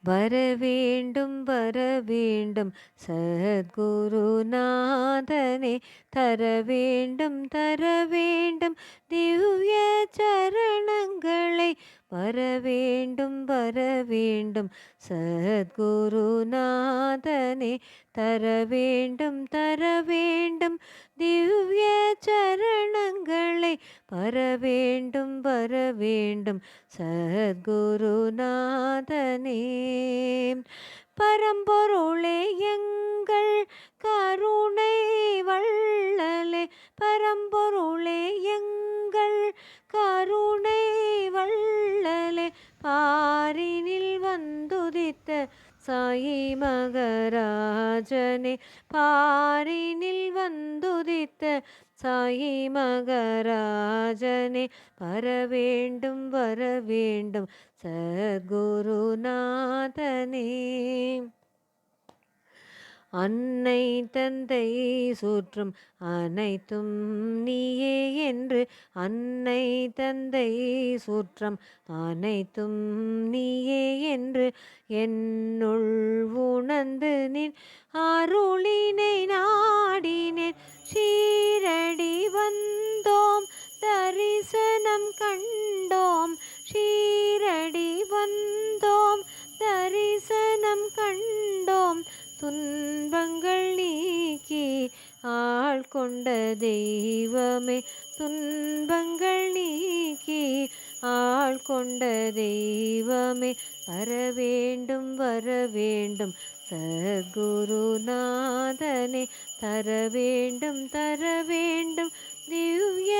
வரவேண்டும் வரவேண்டும் சத்குருநாதனே, தரவேண்டும் தரவேண்டும் திவ்ய சரணங்களை, வரவேண்டும் வரவேண்டும் சத்குருநாதனே, தரவேண்டும் தரவேண்டும் திவ்ய சரணங்களை, வரவேண்டும் வரவேண்டும் சத்குருநாதனே. பரம்பொருளே எங்கள் கருணை வள்ளலே, பரம்பொருளே எங்கள் கருணை வள்ளலே, பாரினில் வந்துதித்த சாயி மகராஜனே, பாரினில் வந்துதித்த சாயி மகராஜனே, வரவேண்டும் வரவேண்டும் சத்குருநாதனே. அன்னை தந்தை சுற்றும் அனைத்தும் நீயே என்று, அன்னை தந்தை சுற்றம் அனைத்தும் நீயே என்று என்னுள் உணர்ந்து நின் அருளினை நாடினேன். ஷீரடி வந்தோம் தரிசனம் கண்டோம், ஷீரடி வந்தோம் தரிசனம் கண்டோம், துன்பங்கள் நீக்கி ஆள்கொண்ட தெய்வமே, துன்பங்கள் நீக்கி ஆள்கொண்ட தெய்வமே, வரவேண்டும் வரவேண்டும் சத்குருநாதனே, தரவேண்டும் தரவேண்டும் திவ்ய